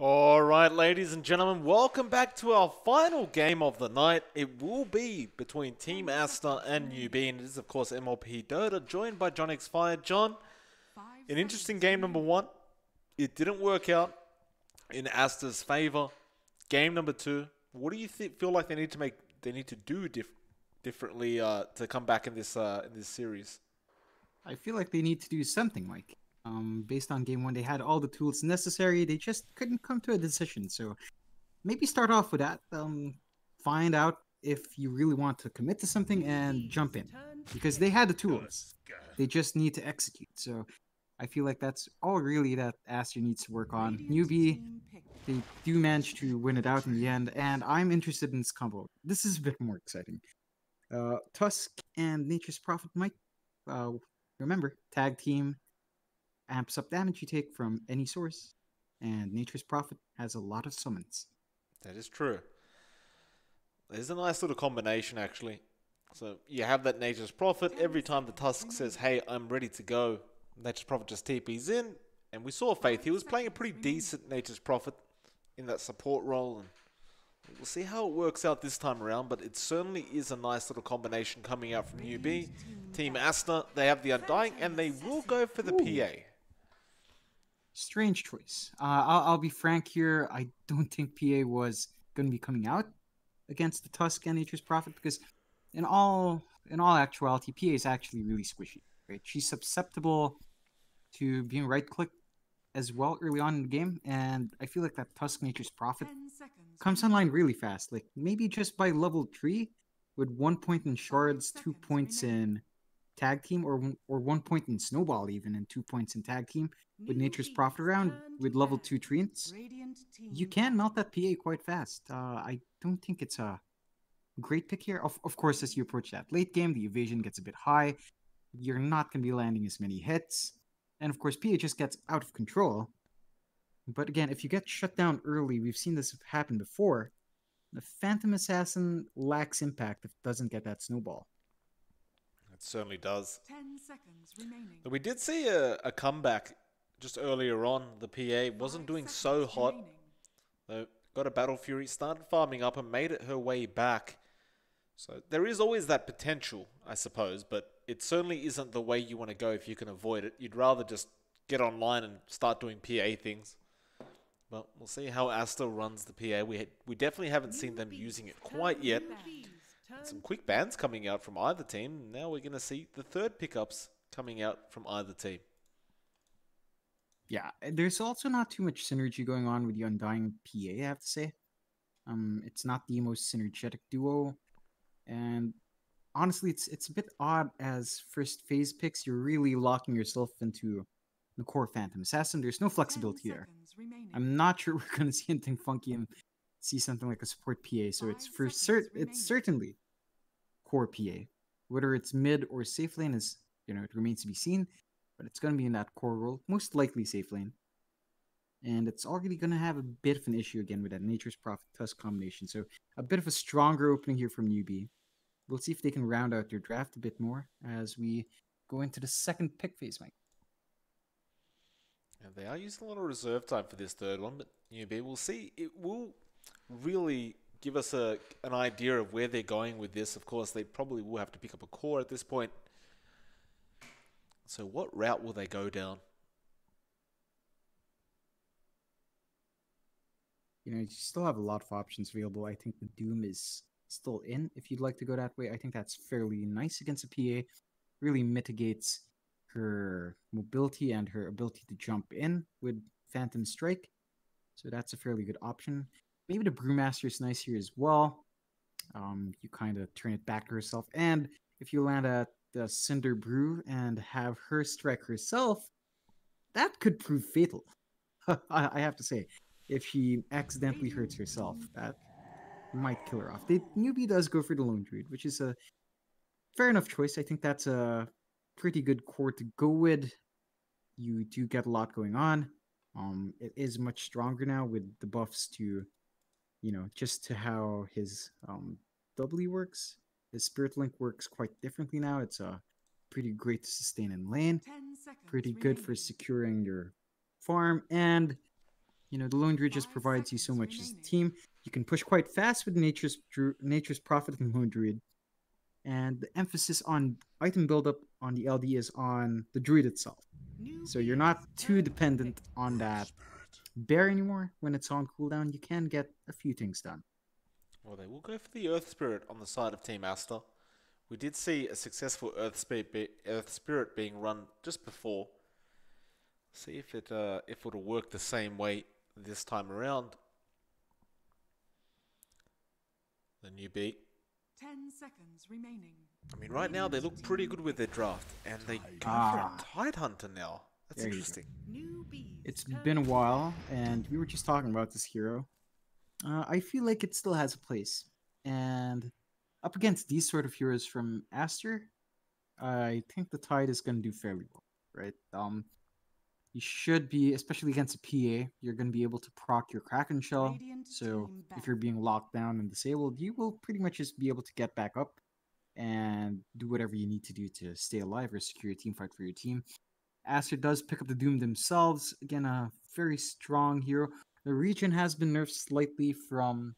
Alright, ladies and gentlemen, welcome back to our final game of the night. It will be between Team Aster and Newbee, and it is of course MLPDota, joined by johnxfire. John, an interesting game number one. It didn't work out in Aster's favor. Game number two, what do you feel like they need to do differently to come back in this series? I feel like they need to do something like, based on game one, they had all the tools necessary. They just couldn't come to a decision. So maybe start off with that. Find out if you really want to commit to something and jump in, because they had the tools. They just need to execute. So I feel like that's all really that Aster needs to work on. Newbee, they do manage to win it out in the end, and I'm interested in this combo. This is a bit more exciting. Tusk and Nature's Prophet might, remember, tag team amps up damage you take from any source, and Nature's Prophet has a lot of summons. That is true. There's a nice little combination, actually. So you have that Nature's Prophet. Every time the Tusk says, hey, I'm ready to go, Nature's Prophet just TPs in. And we saw Faith. He was playing a pretty decent Nature's Prophet in that support role. And we'll see how it works out this time around. But it certainly is a nice little combination coming out from Newbee. Team Aster, they have the Undying, and they will go for the PA. Strange choice. I'll be frank here. I don't think PA was going to be coming out against the Tusk and Nature's Prophet, because in all actuality, PA is actually really squishy. Right? She's susceptible to being right-clicked as well early on in the game, and I feel like that Tusk Nature's Prophet comes online really fast. Like maybe just by level 3, with 1 point in shards, 2 points in tag team, or 1 point in snowball even, and 2 points in tag team with Nature's Prophet around with level 2 treants, you can melt that PA quite fast. I don't think it's a great pick here. Of course, as you approach that late game, the evasion gets a bit high. You're not going to be landing as many hits. And of course, PA just gets out of control. But again, if you get shut down early, we've seen this happen before, the Phantom Assassin lacks impact if it doesn't get that snowball. It certainly does. 10 seconds remaining. But we did see a comeback just earlier on. The PA wasn't doing so hot. Though got a Battle Fury, started farming up and made it her way back. So there is always that potential, I suppose, but it certainly isn't the way you want to go if you can avoid it. You'd rather just get online and start doing PA things. But we'll see how Aster runs the PA. We definitely haven't seen them using it quite yet. And some quick bans coming out from either team. Now we're going to see the third pickups coming out from either team. Yeah, there's also not too much synergy going on with the Undying PA, I have to say. It's not the most synergetic duo. And honestly, it's a bit odd as first phase picks. You're really locking yourself into the core Phantom Assassin. There's no flexibility there. I'm not sure we're going to see anything funky and see something like a support PA. So it's certainly core PA. Whether it's mid or safe lane is, it remains to be seen. But it's going to be in that core role, most likely safe lane. And it's already going to have a bit of an issue again with that Nature's Prophet Tusk combination. So a bit of a stronger opening here from Newbee. We'll see if they can round out their draft a bit more as we go into the second pick phase, Mike. And they are using a lot of reserve time for this third one, but Newbee, we'll see. It will really give us an idea of where they're going with this. Of course, they probably will have to pick up a core at this point. So what route will they go down? You still have a lot of options available. I think the Doom is still in. If you'd like to go that way, I think that's fairly nice against a PA. Really mitigates her mobility and her ability to jump in with Phantom Strike. So that's a fairly good option. Maybe the Brewmaster is nice here as well. You kind of turn it back to herself. And if you land at the Cinder Brew and have her strike herself, that could prove fatal. I have to say. If she accidentally hurts herself, that might kill her off. Newbee does go for the Lone Druid, which is a fair enough choice. I think that's a pretty good core to go with. You do get a lot going on. It is much stronger now with the buffs to, just to how his W works. His Spirit Link works quite differently now. It's pretty great to sustain in lane. Pretty good for securing your farm, and You know, the Lone Druid just provides you so much as a team. You can push quite fast with Nature's Prophet and Lone Druid. And the emphasis on item buildup on the LD is on the Druid itself. So you're not too dependent on that bear anymore. When it's on cooldown, you can get a few things done. Well, they will go for the Earth Spirit on the side of Team Aster. We did see a successful Earth Spirit being run just before. See if it'll work the same way this time around. The Newbee. 10 seconds remaining. I mean, right now they look pretty good with their draft, and they go for a Tide Hunter now. That's interesting. It's been a while, and we were just talking about this hero. I feel like it still has a place, and up against these sort of heroes from Aster, I think the Tide is going to do fairly well, right? You should be, especially against a PA, you're going to be able to proc your Kraken Shell. So if you're being locked down and disabled, you will pretty much just be able to get back up and do whatever you need to do to stay alive or secure a team fight for your team. Aster does pick up the Doom themselves. Again, a very strong hero. The region has been nerfed slightly from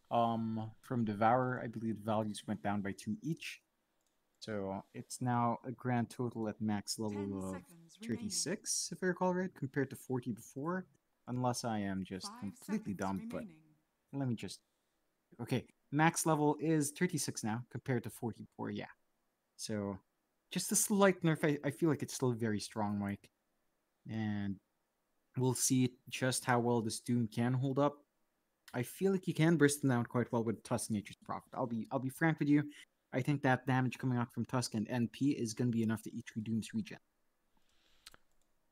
Devourer. I believe the values went down by 2 each. So it's now a grand total at max level of 36, if I recall right, compared to 40 before. Unless I am just completely dumb, but let me just... Okay, max level is 36 now, compared to 44, yeah. So, just a slight nerf. I feel like it's still very strong, Mike. And we'll see just how well this Doom can hold up. I feel like you can burst them down quite well with Tusk Nature's Prophet. I'll be frank with you. I think that damage coming out from Tusk and NP is going to be enough to eat through Doom's regen.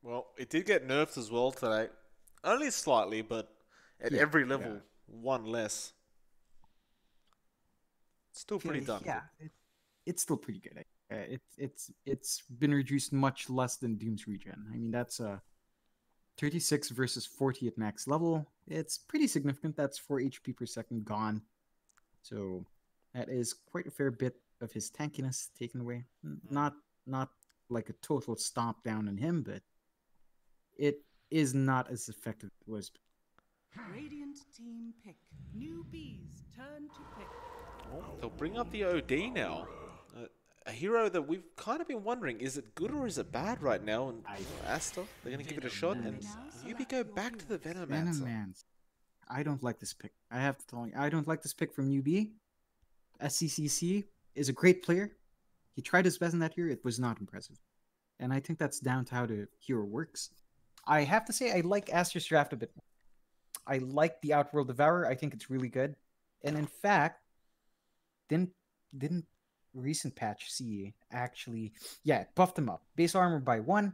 Well, it did get nerfed as well today. Only slightly, but at every level, 1 less. Still pretty dumb. Yeah, it's still pretty good. It's been reduced much less than Doom's regen. I mean, that's 36 versus 40 at max level. It's pretty significant. That's 4 HP per second gone. So that is quite a fair bit of his tankiness taken away. Not like a total stomp down on him, but it is not as effective as it was. Radiant team pick. Newbee's turn to pick. Oh, they'll bring up the OD now. A hero that we've kind of been wondering, is it good or is it bad right now? And Aster, they're going to give it a shot, and Newbee go back to the Venomancer. I don't like this pick. I have to tell you, I don't like this pick from Newbee. SCCC is a great player. He tried his best in that year. It was not impressive. And I think that's down to how the hero works. I have to say, I like Aster's draft a bit more. I like the Outworld Devourer. I think it's really good. And in fact, didn't recent patch CE actually, it buffed him up. Base armor by 1,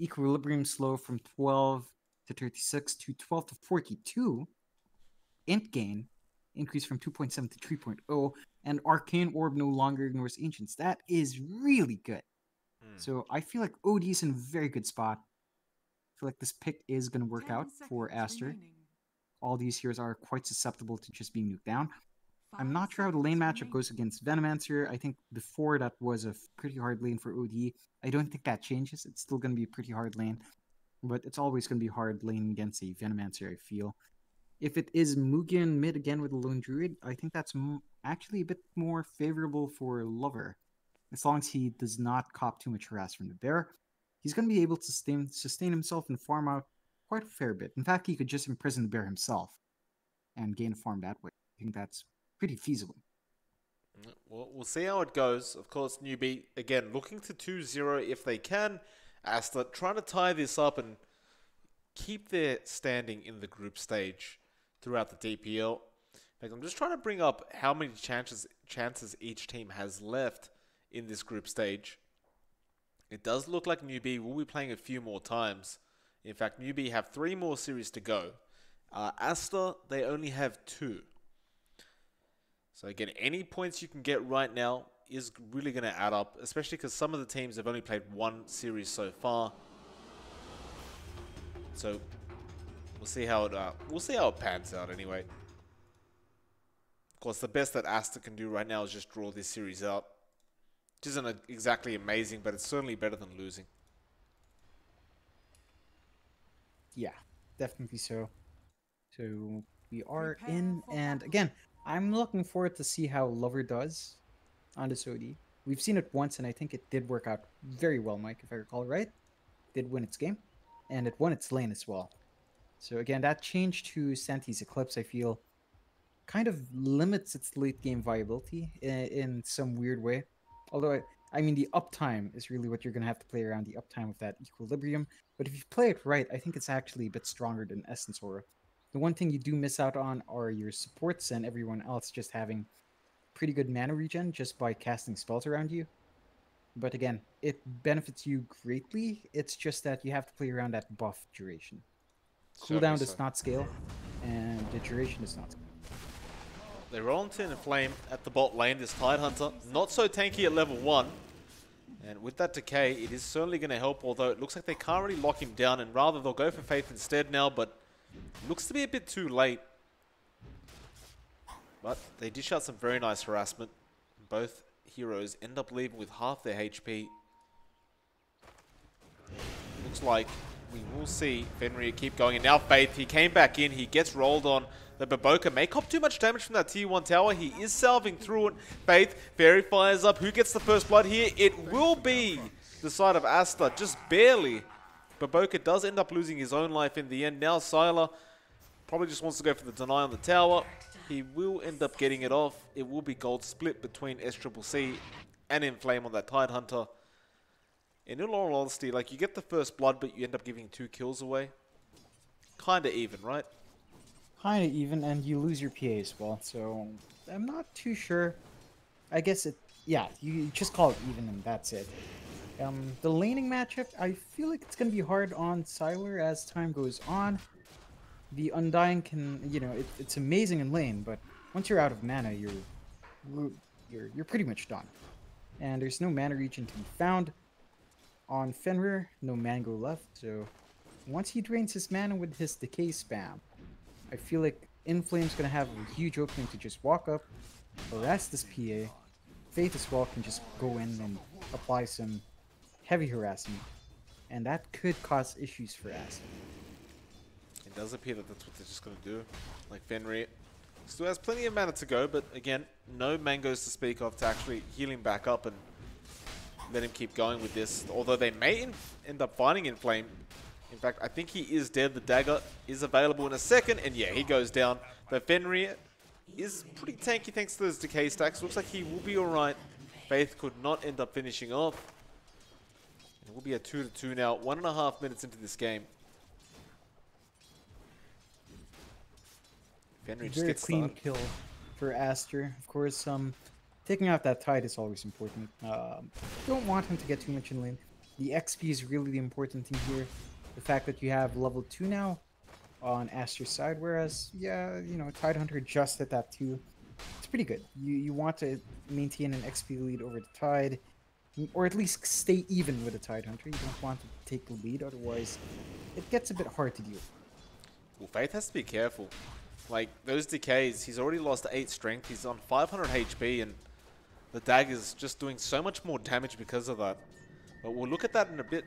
equilibrium slow from 12 to 36 to 12 to 42, int gain increase from 2.7 to 3.0, and arcane orb no longer ignores ancients. That is really good. So I feel like OD is in a very good spot. I feel like this pick is going to work out for Aster. All these heroes are quite susceptible to just being nuked down. I'm not sure how the lane matchup goes against Venomancer. I think before that was a pretty hard lane for OD. I don't think that changes. It's still going to be a pretty hard lane. But it's always going to be hard lane against a Venomancer, I feel. If it is Mugen mid again with a Lone Druid, I think that's actually a bit more favorable for Lover. As long as he does not cop too much harass from the bear, he's going to be able to sustain himself and farm out quite a fair bit. In fact, he could just imprison the bear himself and gain a farm that way. I think that's pretty feasible. Well, we'll see how it goes. Of course, Newbee, again, looking to 2-0 if they can. Aster trying to tie this up and keep their standing in the group stage throughout the DPL. In fact, I'm just trying to bring up how many chances each team has left in this group stage. It does look like Newbee will be playing a few more times. In fact, Newbee have 3 more series to go. Aster, they only have 2. So again, any points you can get right now is really going to add up, especially because some of the teams have only played 1 series so far. So we'll see how it pans out anyway. Of course, the best that Aster can do right now is just draw this series out. Which isn't exactly amazing, but it's certainly better than losing. Yeah, definitely so. So we are Prepare in, for and battle. again, I'm looking forward to see how Lover does on this OD. We've seen it once, and I think it did work out very well, Mike, if I recall right. Did win its game, and it won its lane as well. So again, that change to Santi's Eclipse, I feel, kind of limits its late game viability in some weird way. Although, I mean, the uptime is really what you're going to have to play around, the uptime of that equilibrium. But if you play it right, I think it's actually a bit stronger than Essence Aura. The one thing you do miss out on are your supports and everyone else just having pretty good mana regen just by casting spells around you. But again, it benefits you greatly. It's just that you have to play around that buff duration. Certainly Cooldown so. does not scale, and the duration does not scale. They roll into Inflame at the bot lane, this Tidehunter. Not so tanky at level 1. And with that decay, it is certainly going to help, although it looks like they can't really lock him down, and rather they'll go for Faith instead now, but it looks to be a bit too late. But they dish out some very nice harassment. Both heroes end up leaving with half their HP. Looks like we will see Fenrir keep going, and now Faith, he came back in, he gets rolled on. The Baboka may cop too much damage from that tier 1 tower. He is salving through it. Faith, Fairy fires up. Who gets the first blood here? It will be the side of Aster, just barely. Baboka does end up losing his own life in the end. Now Sylar probably just wants to go for the deny on the tower. He will end up getting it off. It will be gold split between SCCC and Inflame on that Tidehunter. In all honesty, like, you get the first blood, but you end up giving 2 kills away. Kinda even, right? Kind of even, and you lose your PA as well. So I'm not too sure. I guess it, yeah, you just call it even, and that's it. The laning matchup, I feel like it's gonna be hard on Sylar as time goes on. The Undying can, you know, it's amazing in lane, but once you're out of mana, you're pretty much done. And there's no mana regen to be found on Fenrir. No mango left, so once he drains his mana with his decay spam, I feel like Inflame's gonna have a huge opening to just walk up, harass this PA. Faith as well can just go in and apply some heavy harassment, and that could cause issues for Aster. It does appear that that's what they're just going to do. Like, Fenrir still has plenty of mana to go, but again, no mangoes to speak of to actually heal him back up and let him keep going with this. Although they may end up finding Inflame. In fact, I think he is dead. The dagger is available in a second, and yeah, he goes down. The Fenrir is pretty tanky thanks to those decay stacks. Looks like he will be alright. Faith could not end up finishing off. It will be a 2-2 now, 1.5 minutes into this game. Fenrir just Very gets clean started. kill for Aster. Of course, taking out that tide is always important. Don't want him to get too much in lane. The XP is really the important thing here. The fact that you have level 2 now on Aster's side, whereas, yeah, you know, Tidehunter just at that 2. It's pretty good. You want to maintain an XP lead over the Tide, or at least stay even with the Tidehunter. You don't want to take the lead, otherwise it gets a bit hard to deal with. Well, Faith has to be careful. Like, those decays, he's already lost 8 strength. He's on 500 HP, and the dagger's just doing so much more damage because of that. But we'll look at that in a bit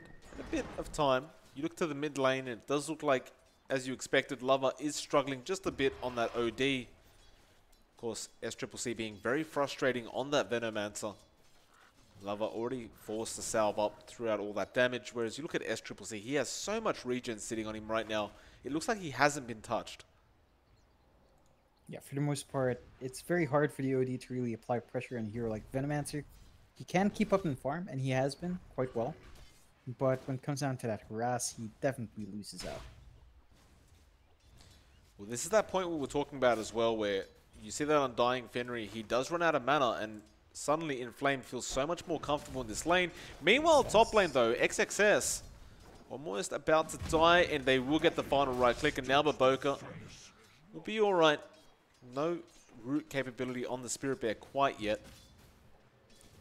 of time. You look to the mid lane, and it does look like, as you expected, Lover is struggling just a bit on that OD. Of course, SCCC being very frustrating on that Venomancer. Lover already forced to salve up throughout all that damage, whereas you look at SCCC, he has so much regen sitting on him right now. It looks like he hasn't been touched. Yeah, for the most part, it's very hard for the OD to really apply pressure on a hero like Venomancer. He can keep up in farm, and he has been quite well. But when it comes down to that harass, he definitely loses out. Well, this is that point we were talking about as well, where you see that Undying Fenrir, he does run out of mana, and suddenly Inflame feels so much more comfortable in this lane. Meanwhile, top lane though, XXS almost about to die, and they will get the final right click, and now Baboka will be alright. No root capability on the Spirit Bear quite yet.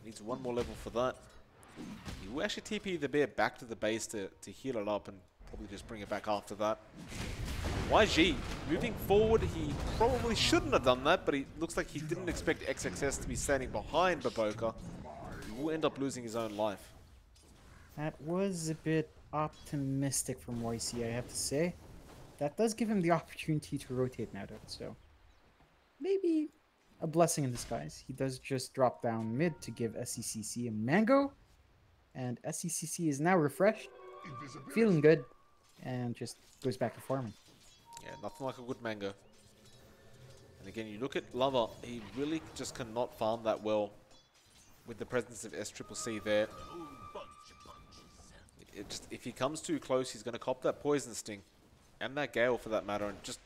Needs one more level for that. He will actually TP the bear back to the base to heal it up and probably just bring it back after that. YG moving forward, he probably shouldn't have done that, but it looks like he didn't expect XXS to be standing behind Baboka. He will end up losing his own life. That was a bit optimistic from YC, I have to say. that does give him the opportunity to rotate now, though. So maybe a blessing in disguise. He does just drop down mid to give SECC a mango, and SECC is now refreshed, feeling good, and just goes back to farming. Yeah, nothing like a good mango. And again, you look at Lover, he really just cannot farm that well with the presence of SCCC there. If he comes too close, he's going to cop that Poison Sting, and that Gale for that matter, and just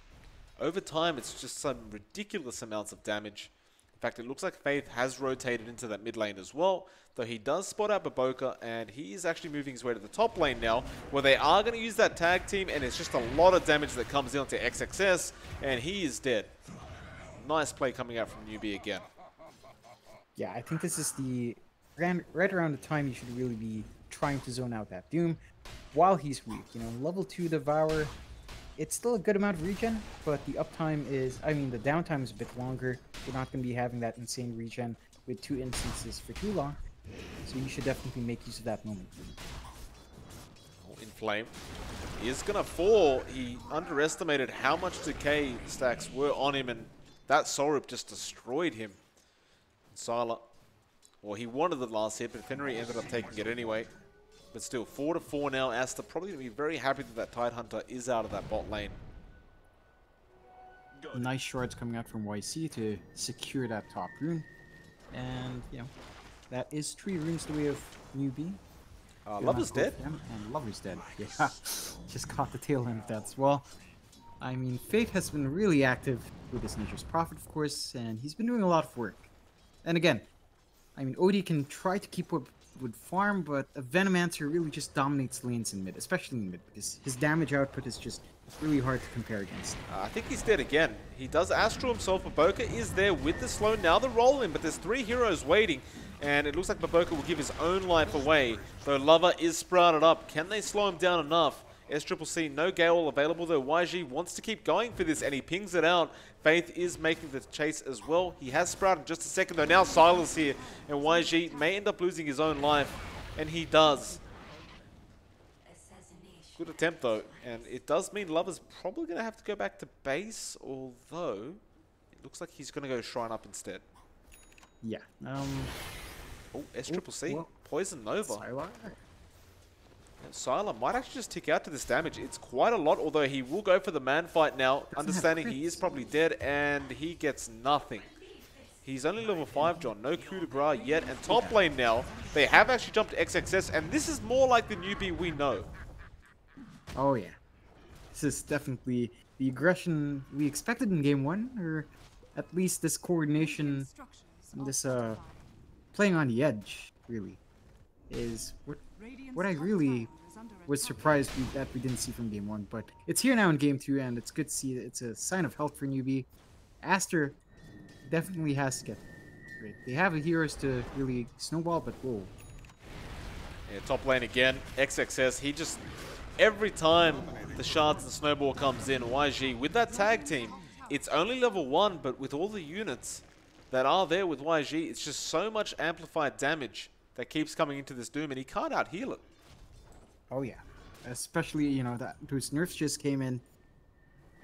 over time, it's just some ridiculous amounts of damage. In fact, it looks like Faith has rotated into that mid lane as well, though he does spot out Baboka, and he is actually moving his way to the top lane now, where they are going to use that tag team, and it's just a lot of damage that comes in onto XXS, and he is dead. Nice play coming out from Newbee again. Yeah, I think this is the right around the time you should really be trying to zone out that Doom while he's weak. You know, level 2 Devour, it's still a good amount of regen, but the uptime is, I mean, the downtime is a bit longer. You're not going to be having that insane regen with 2 instances for too long, so you should definitely make use of that moment. Inflame. He is going to fall. He underestimated how much decay stacks were on him, and that Soul Rip just destroyed him. Sylar, well, he wanted the last hit, but Fenrir ended up taking it anyway. But still, 4-4 now. Aster probably going to be very happy that that Tidehunter is out of that bot lane. Nice shards coming out from YC to secure that top rune. And, you know, that is 3 runes the way of Newbee. Lover's dead. And Lover's dead. Yeah, just caught the tail end of that as well. I mean, Fate has been really active with his Nature's Prophet, of course, and he's been doing a lot of work. And again, I mean, Odie can try to keep up with farm, but a Venomancer really just dominates lanes in mid, especially in mid, because his damage output is just really hard to compare against. I think he's dead again. He does Astral himself. Baboka is there with the slow. Now the roll in, but there's 3 heroes waiting, and it looks like Baboka will give his own life away, though Lover is sprouted up. Can they slow him down enough? SCCC, no Gale available, though YG wants to keep going for this, and he pings it out. Faith is making the chase as well. He has sprouted in just a second, though. Now Sylar's here, and YG may end up losing his own life, and he does. Good attempt, though, and it does mean Lover's probably going to have to go back to base, although it looks like he's going to go Shrine Up instead. Yeah. Oh, SCCC, well, Poison Nova. Sylar. Sylar might actually just tick out to this damage. It's quite a lot, although he will go for the man fight now, understanding he is probably dead, and he gets nothing. He's only level 5, John. No coup de grace yet, and top lane now, they have actually jumped to XXS, and this is more like the Newbee we know. Oh yeah. This is definitely the aggression we expected in game 1, or at least this coordination, and this playing on the edge, really, is what I really was surprised that we didn't see from game 1. But it's here now in game 2, and it's good to see that it's a sign of health for Newbee. Aster definitely has to get great. They have the heroes to really snowball, but whoa. Yeah, top lane again. XXS, he just, every time the shards and snowball comes in, YG, with that tag team, it's only level 1, but with all the units that are there with YG, it's just so much amplified damage that keeps coming into this Doom, and he can't out-heal it. Oh yeah. Especially, you know, that those nerfs just came in.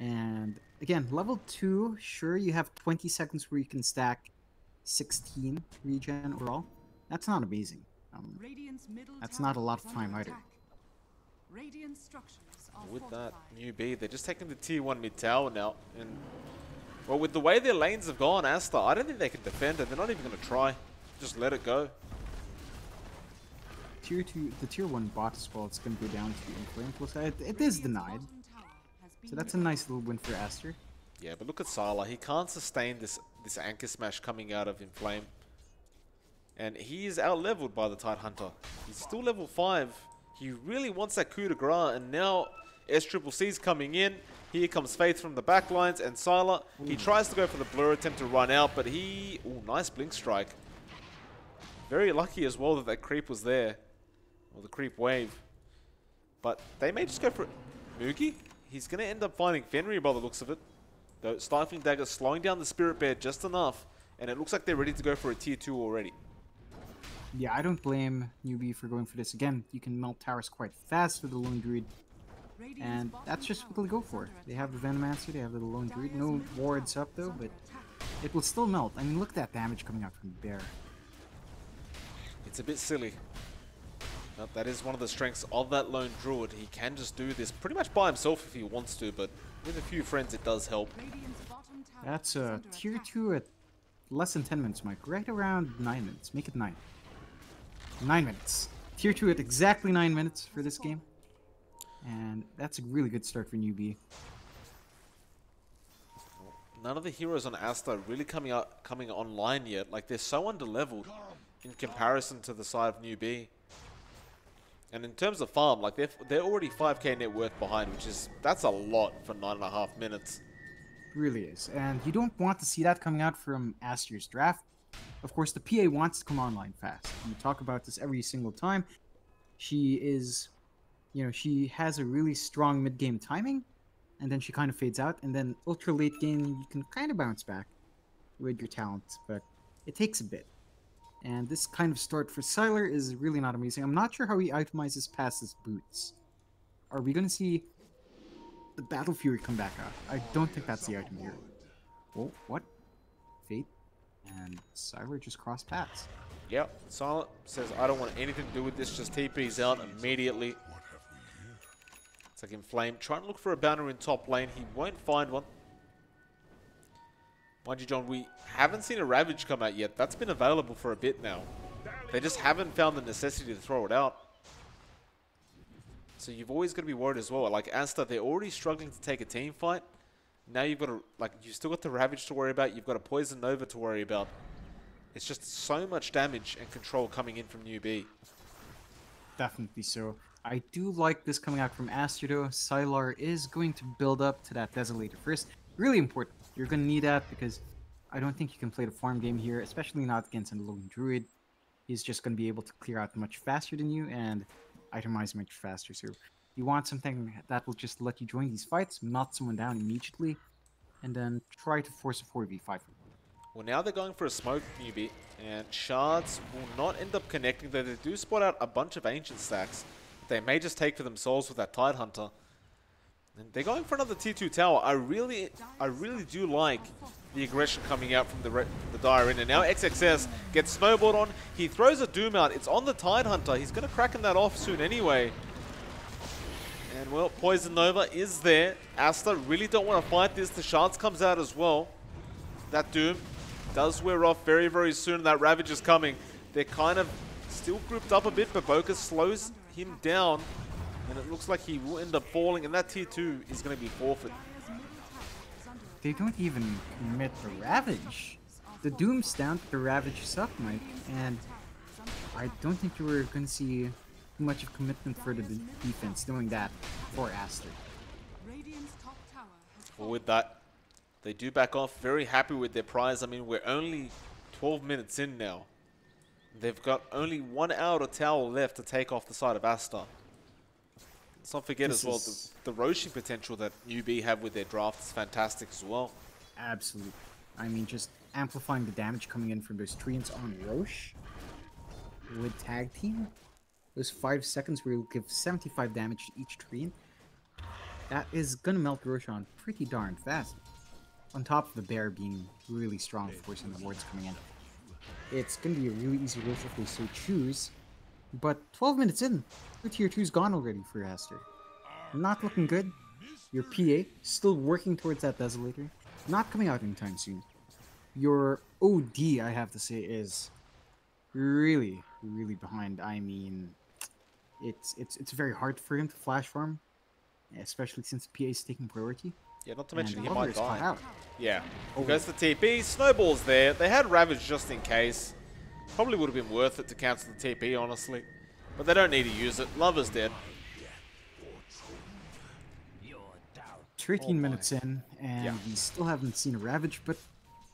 And again, level 2, sure, you have 20 seconds where you can stack 16 regen overall. That's not amazing. That's not a lot of time either. With that Newbee, they're just taking the tier 1 mid tower now, and well, with the way their lanes have gone, Aster, I don't think they can defend it. They're not even going to try. Just let it go. Tier 2, the tier 1 bot as well, it's going to go down to Inflame. Plus, it is denied. So that's a nice little win for Aster. Yeah, but look at Sylar. He can't sustain this Anchor Smash coming out of Inflame. And he is out-leveled by the Tidehunter. He's still level 5. He really wants that coup de grace, and now SCCC's coming in. Here comes Faith from the backlines, and Sylar, he tries to go for the blur attempt to run out, but he... Ooh, nice blink strike. Very lucky as well that creep was there. Or the creep wave. But they may just go for it. Moogie? He's going to end up finding Fenrir by the looks of it. Though Stifling Dagger slowing down the Spirit Bear just enough, and it looks like they're ready to go for a tier 2 already. Yeah, I don't blame Newbee for going for this. Again, you can melt towers quite fast with the Lone Druid. And that's just what they'll go for. They have the Venomancer, they have the Lone Druid. No wards up though, but it will still melt. I mean, look at that damage coming out from the Bear. It's a bit silly. But that is one of the strengths of that Lone Druid. He can just do this pretty much by himself if he wants to, but with a few friends it does help. That's a tier 2 at less than 10 minutes, Mike. Right around 9 minutes. Make it 9. 9 minutes. Tier 2 at exactly 9 minutes for this game. And that's a really good start for Newbee. None of the heroes on Aster really coming online yet. Like, they're so underleveled in comparison to the side of Newbee. And in terms of farm, like they're already 5k net worth behind, that's a lot for 9.5 minutes. It really is. And you don't want to see that coming out from Aster's draft. Of course, the PA wants to come online fast. We talk about this every single time. She is, she has a really strong mid-game timing, and then she kind of fades out, and then ultra late game, you can kind of bounce back with your talent, but it takes a bit. And this kind of start for Sylar is really not amazing. I'm not sure how he itemizes past his boots. Are we going to see the Battle Fury come back out? I don't think that's the item here. Oh, what? Fate? And Sylar just crossed paths. Yep, Silent says, I don't want anything to do with this, just TP's out immediately. It's like Inflame, trying to look for a banner in top lane. He won't find one. Mind you, John, we haven't seen a Ravage come out yet. That's been available for a bit now. They just haven't found the necessity to throw it out. So you've always got to be worried as well. Like Aster, they're already struggling to take a team fight. Now you've got to, you've still got the Ravage to worry about. You've got a Poison Nova to worry about. It's just so much damage and control coming in from Newbee. Definitely so. I do like this coming out from Aster though. Sylar is going to build up to that Desolator first. Really important. You're going to need that because I don't think you can play the farm game here, especially not against a Lone Druid. He's just going to be able to clear out much faster than you and itemize much faster. So you want something that will just let you join these fights, melt someone down immediately, and then try to force a 4v5. Well, now they're going for a smoke, Newbee, and shards will not end up connecting, though they do spot out a bunch of ancient stacks they may just take for themselves with that Tidehunter. And they're going for another tier 2 tower. I really do like the aggression coming out from the Dire Inn. And now XXS gets snowballed on. He throws a Doom out. It's on the Tidehunter. He's going to crack that off soon anyway. And, well, Poison Nova is there. Aster really don't want to fight this. The Shards comes out as well. That Doom does wear off very, very soon. That Ravage is coming. They're kind of still grouped up a bit, but Boca slows him down. And it looks like he will end up falling, and that tier 2 is going to be forfeit. They don't even commit the Ravage. The Doom's down, but the Ravage is up, Mike. And I don't think you were going to see too much of commitment for the defense doing that for Aster. Well, with that, they do back off. Very happy with their prize. I mean, we're only 12 minutes in now. They've got only 1 hour of tower left to take off the side of Aster. Let's not forget as well, the Roshing potential that Newbee have with their draft is fantastic as well. Absolutely. I mean, just amplifying the damage coming in from those treants on Roche with tag team. Those 5 seconds where you'll give 75 damage to each treant. That is gonna melt Roche on pretty darn fast. On top of the bear being really strong, of course, and the wards coming in. It's gonna be a really easy Roche if they so choose. But 12 minutes in, the tier 2's gone already for Aster. Not looking good. Your PA still working towards that Desolator. Not coming out anytime soon. Your OD, I have to say, is really, really behind. I mean, it's very hard for him to flash farm, especially since PA is taking priority. Yeah, not to mention And he might die. out. Yeah. Goes to TP, snowballs there. They had Ravage just in case. Probably would have been worth it to cancel the TP, honestly. But they don't need to use it. Lover's dead. 13 minutes in, and we still haven't seen a Ravage, but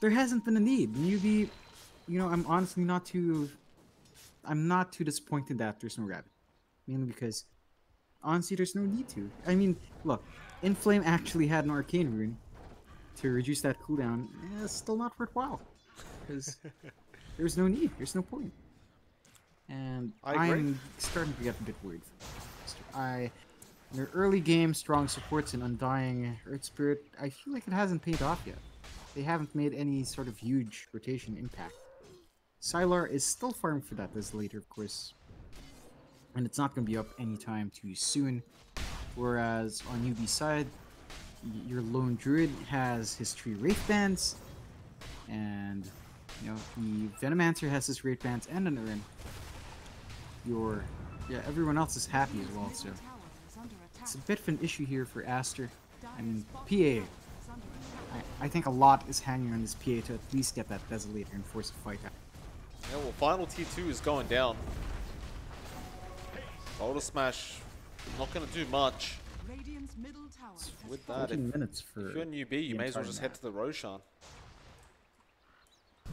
there hasn't been a need. Newbee, I'm honestly not too disappointed that there's no Ravage. Mainly because, honestly, there's no need to. I mean, look, Inflame actually had an Arcane Rune to reduce that cooldown. It's still not worthwhile. Because there's no need. There's no point. And I'm starting to get a bit worried. Their early game, strong supports and Undying Earth Spirit, I feel like it hasn't paid off yet. They haven't made any sort of huge rotation impact. Sylar is still farming for that Desolator, of course. And it's not going to be up anytime too soon. Whereas on Newbee's side, your Lone Druid has his 3 Wraith Bands. And, you know, the Venomancer has his Wraith Bands and an Urn. Everyone else is happy as well, so it's a bit of an issue here for Aster. I mean, PA, I think a lot is hanging on this PA to at least get that Desolator and force a fight out. Yeah, well, final tier 2 is going down. Boulder Smash, not going to do much. With that, 14 minutes for if you're Newbee, you may as well just head to the Roshan.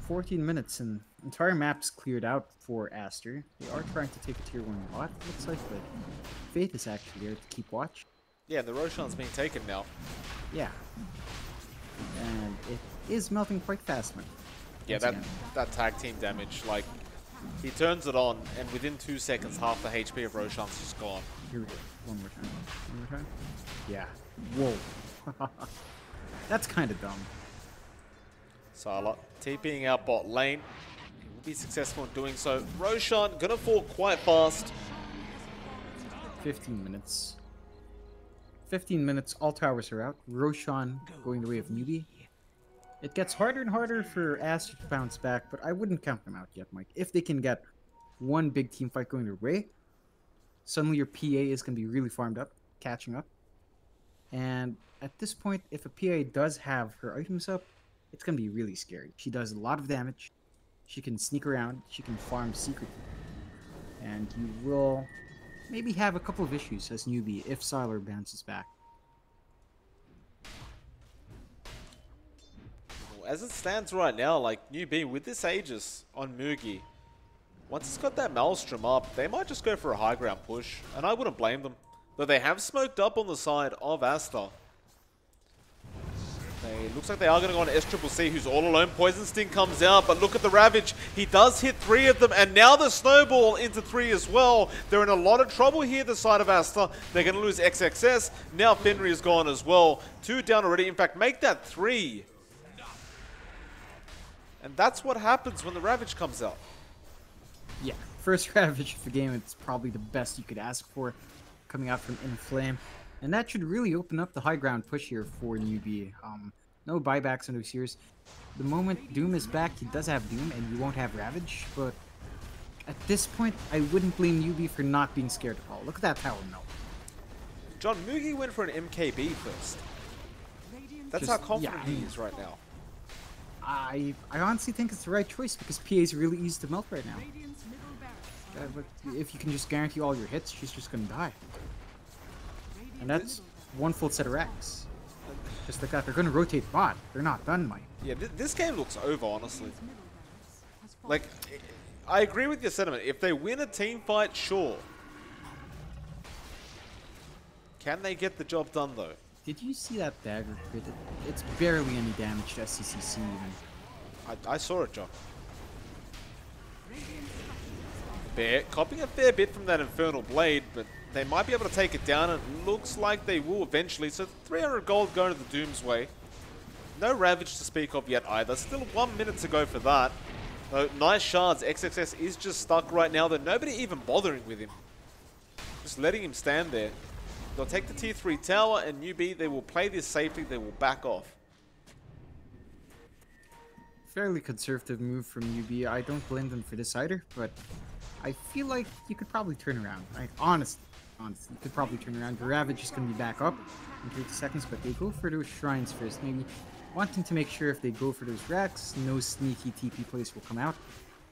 14 minutes and entire map's cleared out for Aster. They are trying to take a tier 1 bot, looks like, but Faith is actually there to keep watch. Yeah, the Roshan's being taken now. Yeah. And it is melting quite fast, man. Yeah, that tag team damage, like, he turns it on, and within 2 seconds, half the HP of Roshan's just gone. Here we go. One more time. One more time. Yeah. Whoa. That's kind of dumb. Sylar TPing out bot lane. He will be successful in doing so. Roshan gonna fall quite fast. 15 minutes. 15 minutes, all towers are out. Roshan going the way of Newbee. It gets harder and harder for Aster to bounce back, but I wouldn't count them out yet, Mike. If they can get one big team fight going their way, suddenly your PA is going to be really farmed up, catching up. And at this point, if a PA does have her items up, it's going to be really scary. She does a lot of damage. She can sneak around. She can farm secretly. And you will maybe have a couple of issues as Newbee if Sylar bounces back. As it stands right now, like Newbee with this Aegis on Mugi, once it's got that Maelstrom up, they might just go for a high ground push, and I wouldn't blame them. Though they have smoked up on the side of Aster. Looks like they are going to go on SCCC, who's all alone. Poison Sting comes out, but look at the Ravage. He does hit 3 of them, and now the Snowball into 3 as well. They're in a lot of trouble here, the side of Aster. They're going to lose XXS. Now Fenrir is gone as well. 2 down already. In fact, make that 3. And that's what happens when the Ravage comes out. Yeah, first Ravage of the game, it's probably the best you could ask for coming out from Inflame. And that should really open up the high ground push here for Newbee. No buybacks on those heroes. The moment Doom is back, he does have Doom, and you won't have Ravage, but at this point, I wouldn't blame Newbee for not being scared at all. Look at that tower melt. John, Mugi went for an MKB first. That's how confident he is right now. I honestly think it's the right choice because PA is really easy to melt right now. But if you can just guarantee all your hits, she's just gonna die. And that's one full set of racks. Just like that, they're gonna rotate bot. They're not done, Mike. Yeah, this game looks over, honestly. Like, I agree with your sentiment. If they win a team fight, sure. Can they get the job done, though? Did you see that dagger crit? It's barely any damage to SCCC even. I saw it, John. Copying a fair bit from that Infernal Blade, but they might be able to take it down. It looks like they will eventually. So 300 gold going to the Doom's way. No Ravage to speak of yet either. Still 1 minute to go for that. Nice shards. XXS is just stuck right now. There's nobody even bothering with him. Just letting him stand there. They'll take the tier 3 tower, and Newbee, they will play this safely. They will back off. Fairly conservative move from Newbee. I don't blame them for this either, but I feel like you could probably turn around. Honestly, you could probably turn around. The Ravage is going to be back up in 30 seconds, but they go for those shrines first. Maybe wanting to make sure if they go for those racks, no sneaky TP plays will come out.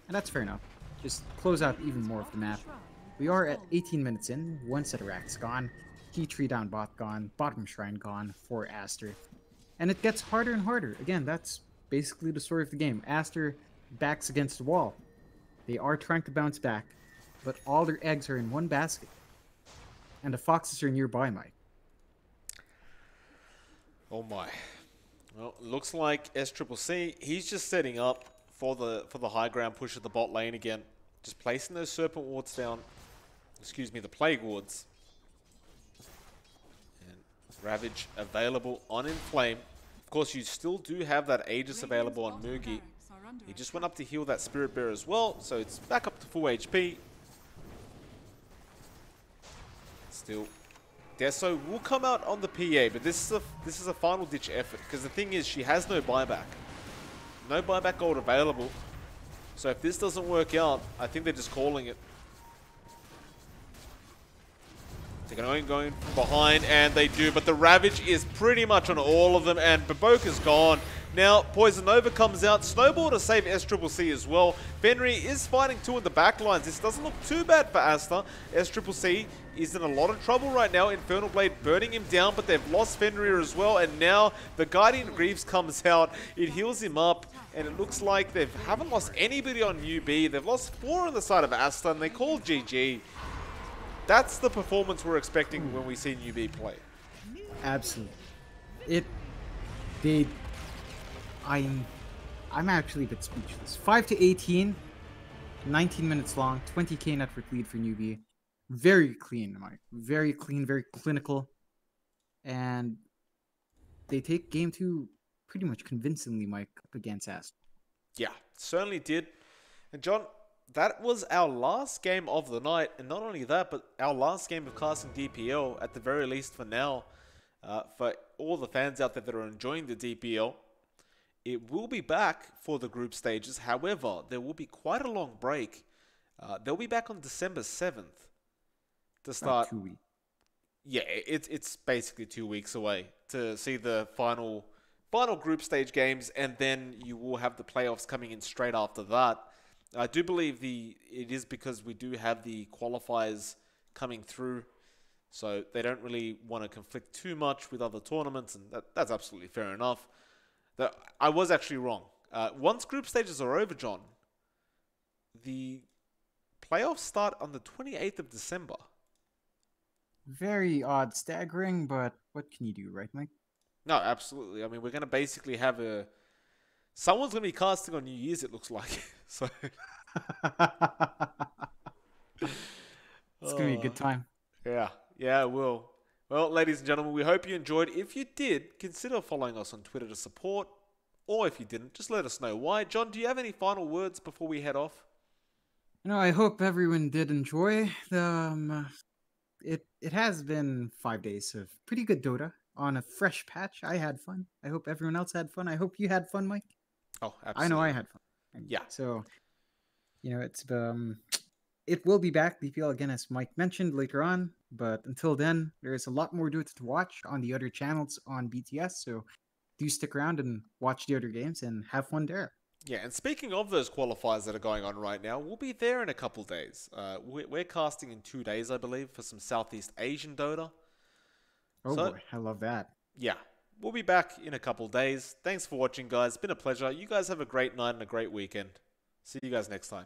And that's fair enough. Just close out even more of the map. We are at 18 minutes in. 1 set of racks gone. Key tree down bot gone. Bottom shrine gone for Aster. And it gets harder and harder. Again, that's basically the story of the game. Aster backs against the wall. They are trying to bounce back, but all their eggs are in one basket. And the foxes are nearby, Mike. Oh my. Well, looks like SCCC, he's just setting up for the high ground push at the bot lane again. Just placing those serpent wards down. Excuse me, the plague wards. Ravage available on Inflame. Of course, you still do have that Aegis available on Mugi. He just went up to heal that Spirit Bear as well, so it's back up to full HP. Still, Deso will come out on the PA, but this is a final ditch effort, because the thing is, she has no buyback. No buyback gold available. So if this doesn't work out, I think they're just calling it. They're going from behind, and they do, but the Ravage is pretty much on all of them, and Baboka's gone. Now, Poison Nova comes out, Snowball to save SCCC as well. Fenrir is fighting two in the back lines. This doesn't look too bad for Aster. SCCC is in a lot of trouble right now. Infernal Blade burning him down, but they've lost Fenrir as well, and now the Guardian Greaves comes out. It heals him up, and it looks like they haven't lost anybody on Newbee. They've lost 4 on the side of Aster, and they call GG. That's the performance we're expecting when we see Newbee play. Absolutely. I'm actually a bit speechless. 5 to 18, 19 minutes long, 20k network lead for Newbee. Very clean, Mike. Very clean, very clinical. And they take game 2 pretty much convincingly, Mike, up against Aster. Yeah, certainly did. And John, that was our last game of the night, and not only that, but our last game of casting DPL, at the very least for now. For all the fans out there that are enjoying the DPL, it will be back for the group stages. However, there will be quite a long break. They'll be back on December 7th to start. 2 weeks. Yeah, it's basically 2 weeks away to see the final group stage games, and then you will have the playoffs coming in straight after that. I do believe it is because we do have the qualifiers coming through, so they don't really want to conflict too much with other tournaments, and that's absolutely fair enough. I was actually wrong. Once group stages are over, John, the playoffs start on the 28th of December. Very odd, staggering, but what can you do, right, Mike? No, absolutely. I mean, we're going to basically have someone's going to be casting on New Year's, it looks like. So it's going to be a good time. Yeah, it will. Well, ladies and gentlemen, we hope you enjoyed. If you did, consider following us on Twitter to support. Or if you didn't, just let us know why. John, do you have any final words before we head off? I hope everyone did enjoy. It has been 5 days of pretty good Dota on a fresh patch. I had fun. I hope everyone else had fun. I hope you had fun, Mike. Oh, absolutely. I know I had fun. Yeah. So, it's it will be back, DPL again, as Mike mentioned later on. But until then, there's a lot more Dota to watch on the other channels on BTS. So do stick around and watch the other games and have fun there. Yeah, and speaking of those qualifiers that are going on right now, we'll be there in a couple days. We're casting in 2 days, I believe, for some Southeast Asian Dota. Oh boy, I love that. Yeah, we'll be back in a couple days. Thanks for watching, guys. It's been a pleasure. You guys have a great night and a great weekend. See you guys next time.